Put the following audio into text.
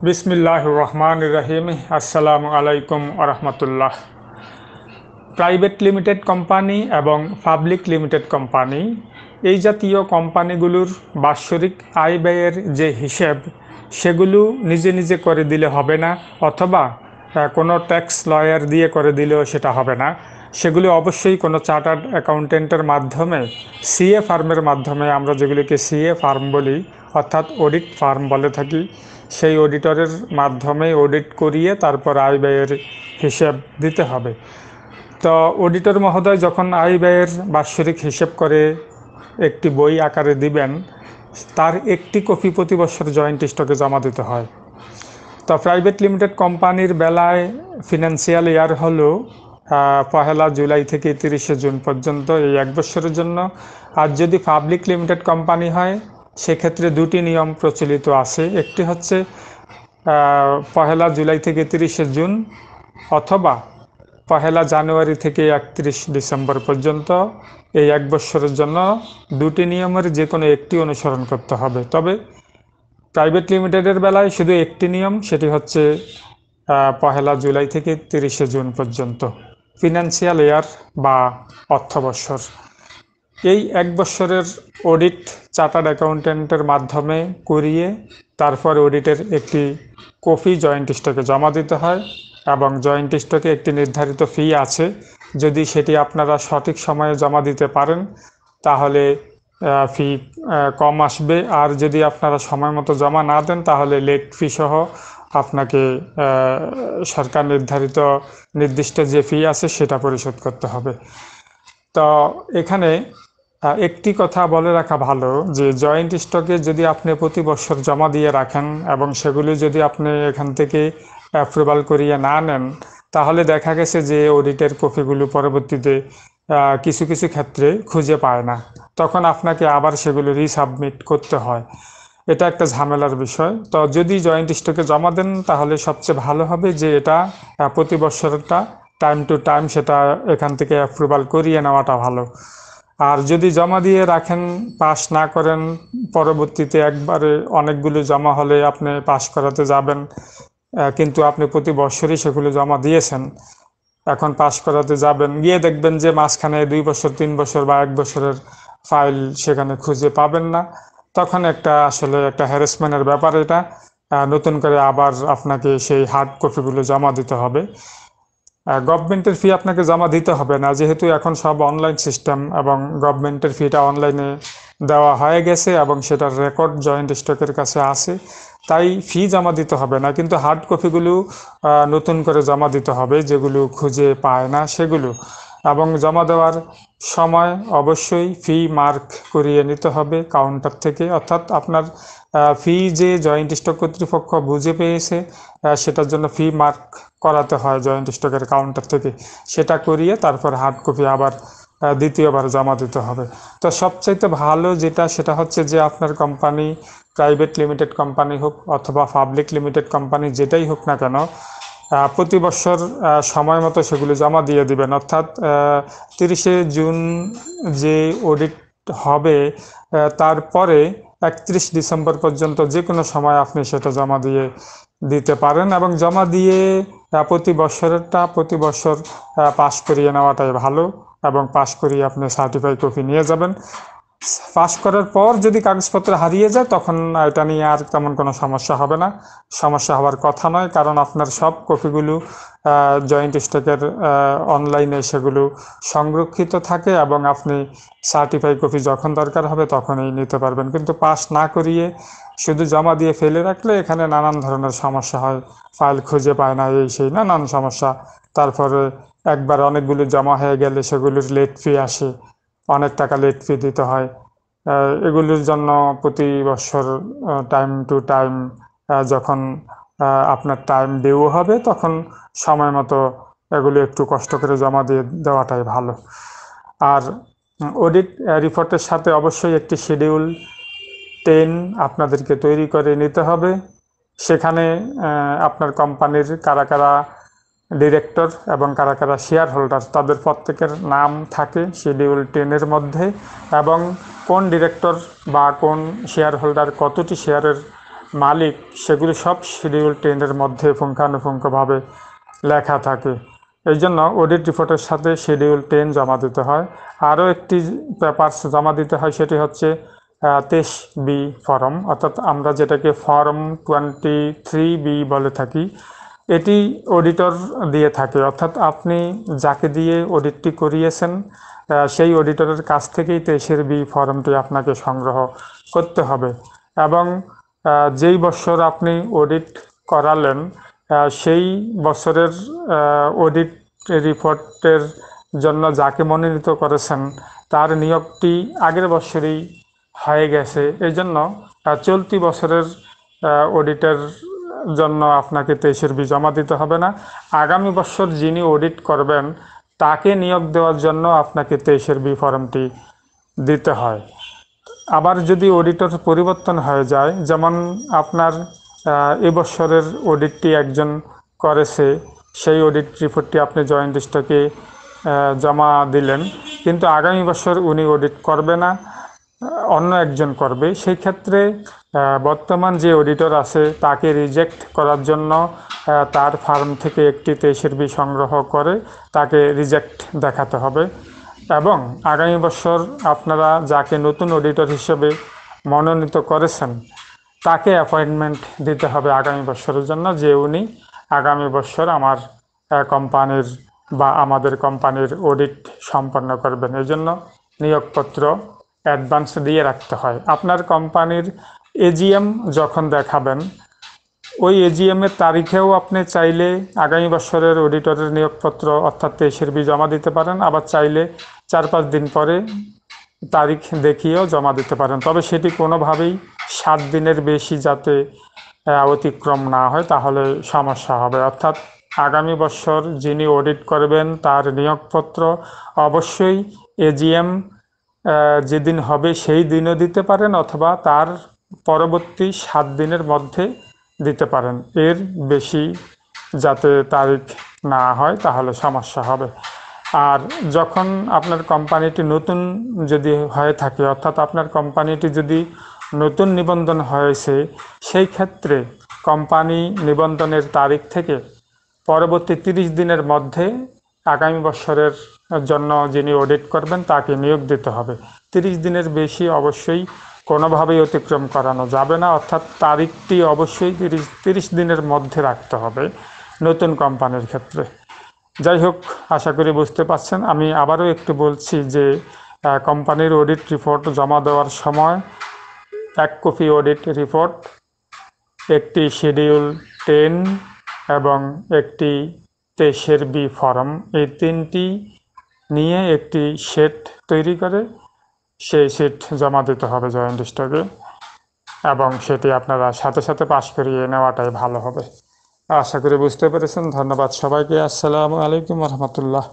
বিসমিল্লাহির রহমানির রহিম। আসসালামু আলাইকুম ওয়া রাহমাতুল্লাহ। প্রাইভেট লিমিটেড কোম্পানি এবং পাবলিক লিমিটেড কোম্পানি এই জাতীয় কোম্পানিগুলোর বাৎসরিক আয় ব্যয়ের যে হিসেব সেগুলো নিজে নিজে করে দিলে হবে না, অথবা কোনো ট্যাক্স লয়ার দিয়ে করে দিলেও সেটা হবে না। সেগুলো অবশ্যই কোনো চার্টার্ড অ্যাকাউন্টেন্টের মাধ্যমে, সিএ ফার্মের মাধ্যমে, আমরা যেগুলিকে সিএ ফার্ম বলি অর্থাৎ অডিট ফার্ম বলে থাকি, সেই অডিটরের মাধ্যমে অডিট করিয়ে তারপর আয় ব্যয়ের হিসেব দিতে হবে। তো অডিটর মহোদয় যখন আয় ব্যয়ের বাৎসরিক হিসেব করে একটি বই আকারে দিবেন, তার একটি কপি প্রতি বছর জয়েন্ট স্টকে জমা দিতে হয়। তো প্রাইভেট লিমিটেড কোম্পানির বেলায় ফিনান্সিয়াল ইয়ার হলো 1 জুলাই থেকে 30 জুন পর্যন্ত, এই 1 বছরের জন্য। আর যদি পাবলিক লিমিটেড কোম্পানি হয় সেক্ষেত্রে দুটি নিয়ম প্রচলিত আছে। একটি হচ্ছে 1 জুলাই থেকে 30 জুন, অথবা 1 জানুয়ারি থেকে 31 ডিসেম্বর পর্যন্ত। এই 1 বছরের জন্য দুটি নিয়মের যে কোনো একটি অনুসরণ করতে হবে। তবে প্রাইভেট লিমিটেডের বেলায় শুধু একটি নিয়ম, সেটি হচ্ছে 1 জুলাই থেকে 30 জুন পর্যন্ত, ফিনান্সিয়াল ইয়ার বা অর্থবৎসর। এই 1 বছরের অডিট চার্টার্ড অ্যাকাউন্টেন্টের মাধ্যমে করিয়ে তারপর অডিটের একটি কপি জয়েন্ট স্টকে জমা দিতে হয়, এবং জয়েন্ট স্টকে একটি নির্ধারিত ফি আছে। যদি সেটি আপনারা সঠিক সময়ে জমা দিতে পারেন তাহলে ফি কম আসবে, আর যদি আপনারা সময় মতো জমা না দেন তাহলে লেট ফি সহ আপনাকে সরকার নির্দিষ্ট যে ফি আছে সেটা পরিশোধ করতে হবে। তো এখানে একটি কথা বলে রাখা ভালো, যে জয়েন্ট স্টকে যদি আপনি প্রতি বছর জমা দিয়ে রাখেন এবং সেগুলি যদি আপনি এখান থেকে অ্যাপ্রুভাল করিয়ে না নেন, তাহলে দেখা গেছে যে অডিটের কপিগুলো পরবর্তীতে কিছু কিছু ক্ষেত্রে খুঁজে পায় না, তখন আপনাকে আবার সেগুলো রিসাবমিট করতে হয়। এটা একটা ঝামেলার বিষয়। তো যদি জয়েন্ট স্টকে জমা দেন তাহলে সবচেয়ে ভালো হবে যে এটা প্রতি বছরটা টাইম টু টাইম সেটা এখান থেকে অ্যাপ্রুভাল করিয়ে নেওয়াটা ভালো। আর যদি জমা দিয়ে রাখেন, পাস না করেন, পরবর্তীতে একবারে অনেকগুলো জমা হলে আপনি পাস করাতে যাবেন, কিন্তু আপনি প্রতি বছরই সেগুলো জমা দিয়েছেন, এখন পাস করাতে যাবেন, গিয়ে দেখবেন যে মাঝখানে 2 বছর 3 বছর বা 1 বছরের ফাইল সেখানে খুঁজে পাবেন না। তখন আসলে একটা হ্যারাসমেন্টের ব্যাপার এটা। নতুন করে আবার আপনাকে সেই হার্ড কপিগুলো জমা দিতে হবে। গভর্নমেন্টের ফি আপনাকে জমা দিতে হবে না, যেহেতু এখন সব অনলাইন সিস্টেম এবং গভর্নমেন্টের ফিটা অনলাইনে দেওয়া হয়ে গেছে এবং সেটার রেকর্ড জয়েন্ট স্টকের কাছে আছে, তাই ফি জমা দিতে হবে না। কিন্তু হার্ড কপিগুলো নতুন করে জমা দিতে হবে, যেগুলো খুঁজে পায় না সেগুলো। এবং জমা দেওয়ার সময় অবশ্যই ফি মার্ক করিয়ে নিতে হবে কাউন্টার থেকে, অর্থাৎ আপনার ফি যে জয়েন্ট স্টক কর্তৃপক্ষ বুঝে পেয়েছে সেটার জন্য ফি মার্ক করাতে হয় জয়েন্ট স্টকের কাউন্টার থেকে, সেটা করিয়ে তারপর হার্ড কপি আবার দ্বিতীয়বার জমা দিতে হবে। তো সবচাইতে ভালো যেটা, সেটা হচ্ছে যে আপনার কোম্পানি প্রাইভেট লিমিটেড কোম্পানি হোক অথবা পাবলিক লিমিটেড কোম্পানি যেটাই হোক না কেন, প্রতি বছর সময় মতো সেগুলো জমা দিয়ে দিবেন। অর্থাৎ 30 জুন যে অডিট হবে তারপরে 31 ডিসেম্বর পর্যন্ত যে কোনো সময় আপনি সেটা জমা দিয়ে দিতে পারেন, এবং জমা দিয়ে প্রতি বছর পাস করিয়ে নেওয়াটাই ভালো, এবং পাস করিয়ে আপনি সার্টিফাইড কপি নিয়ে যাবেন। পাস করার পর যদি কাগজপত্র হারিয়ে যায় তখন এটা নিয়ে আর তেমন কোনো সমস্যা হবে না, সমস্যা হওয়ার কথা নয়, কারণ আপনার সব কপিগুলো জয়েন্ট স্টকের অনলাইনে সেগুলো সংরক্ষিত থাকে এবং আপনি সার্টিফাইড কপি যখন দরকার হবে তখনই নিতে পারবেন। কিন্তু পাস না করিয়ে শুধু জমা দিয়ে ফেলে রাখলে এখানে নানান ধরনের সমস্যা হয়, ফাইল খুঁজে পায় না, এই সেই নানান সমস্যা। তারপরে একবার অনেকগুলো জমা হয়ে গেলে সেগুলোর লেট ফি আসে, অনেক টাকা লেট ফি দিতে হয়। এগুলির জন্য প্রতি বছর টাইম টু টাইম যখন আপনার টাইম ডিউ হবে তখন সময় মতো এগুলো একটু কষ্ট করে জমা দিয়ে দেওয়াটাই ভালো। আর অডিট রিপোর্টের সাথে অবশ্যই একটি শিডিউল 10 আপনাদেরকে তৈরি করে নিতে হবে। সেখানে আপনার কোম্পানির কারা কারা ডিরেক্টর এবং কারা কারা শেয়ার হোল্ডার তাদের প্রত্যেকের নাম থাকে শিডিউল 10-এর মধ্যে, এবং কোন ডিরেক্টর বা কোন শেয়ার হোল্ডার কতটি শেয়ারের মালিক সেগুলি সব শিডিউল 10-এর মধ্যে পুঙ্খানুপুঙ্খভাবে লেখা থাকে। এই জন্য অডিট রিপোর্টের সাথে শিডিউল 10 জমা দিতে হয়। আরও একটি পেপারস জমা দিতে হয়, সেটি হচ্ছে 23B ফর্ম, অর্থাৎ আমরা যেটাকে ফর্ম 23B বলে থাকি। এটি অডিটর দিয়ে থাকে, অর্থাৎ আপনি যাকে দিয়ে অডিটটি করিয়েছেন সেই অডিটরের কাছ থেকেই 23B ফর্মটি আপনাকে সংগ্রহ করতে হবে। এবং যেই বছর আপনি অডিট করালেন সেই বছরের অডিট রিপোর্টের জন্য যাকে মনোনীত করেছেন তার নিয়োগটি আগের বছরই হয়ে গেছে। এই জন্য চলতি বছরের অডিটের জন্য আপনাকে 23B জমা দিতে হবে না। আগামী বছর যিনি অডিট করবেন তাকে নিয়োগ দেওয়ার জন্য আপনাকে 23B ফর্মটি দিতে হয়। আবার যদি অডিটর পরিবর্তন হয়ে যায়, যেমন আপনার এবছরের অডিটটি একজন করেছে, সেই অডিট রিপোর্টটি আপনি জয়েন্ট স্টকে জমা দিলেন, কিন্তু আগামী বছর উনি অডিট করবে না, অন্য একজন করবে। সেই ক্ষেত্রে বর্তমান যে অডিটর আছে তাকে রিজেক্ট করার জন্য তার ফার্ম থেকে একটি 23B সংগ্রহ করে তাকে রিজেক্ট দেখাতে হবে। এবং আগামী বছর আপনারা যাকে নতুন অডিটর হিসেবে মনোনীত করেছেন তাকে অ্যাপয়েন্টমেন্ট দিতে হবে আগামী বছরের জন্য, যে উনি আগামী বছর আমার কোম্পানির বা আমাদের কোম্পানির অডিট সম্পন্ন করবেন। এই জন্য নিয়োগপত্র অ্যাডভান্স দিয়ে রাখতে হয়। আপনার কোম্পানির AGM যখন দেখাবেন, ওই AGM-এর তারিখেও আপনি চাইলে আগামী বছরের অডিটরের নিয়োগপত্র অর্থাৎ 23B জমা দিতে পারেন, আবার চাইলে 4-5 দিন পরে তারিখ দেখিয়েও জমা দিতে পারেন। তবে সেটি কোনোভাবেই 7 দিনের বেশি যাতে অতিক্রম না হয়, তাহলে সমস্যা হবে। অর্থাৎ আগামী বছর যিনি অডিট করবেন তার নিয়োগপত্র অবশ্যই AGM যেদিন হবে সেই দিনও দিতে পারেন, অথবা তার পরবর্তী 7 দিনের মধ্যে দিতে পারেন। এর বেশি যাতে তারিখ না হয় তাহলে সমস্যা হবে। আর যখন আপনার কোম্পানিটি নতুন যদি হয়ে থাকে, অর্থাৎ আপনার কোম্পানিটি যদি নতুন নিবন্ধন হয়েছে, সেই ক্ষেত্রে কোম্পানি নিবন্ধনের তারিখ থেকে পরবর্তী 30 দিনের মধ্যে আগামী বছরের জন্য যিনি অডিট করবেন তাকে নিয়োগ দিতে হবে। 30 দিনের বেশি অবশ্যই কোনোভাবেই অতিক্রম করানো যাবে না, অর্থাৎ তারিখটি অবশ্যই 30 দিনের মধ্যে রাখতে হবে নতুন কোম্পানির ক্ষেত্রে। যাই হোক, আশা করি বুঝতে পারছেন। আমি আবারও একটু বলছি যে কোম্পানির অডিট রিপোর্ট জমা দেওয়ার সময় 1 কপি অডিট রিপোর্ট, একটি শিডিউল 10 এবং একটি 23B ফর্ম, এই 3টি নিয়ে একটি সেট তৈরি করে সেই সেট জমা দিতে হবে জয়েন্ট স্টকে, এবং সেটি আপনারা সাথে সাথে পাস করিয়ে নেওয়াটাই ভালো হবে। আশা করি বুঝতে পেরেছেন। ধন্যবাদ সবাইকে। আসসালামু আলাইকুম রহমতুল্লাহ।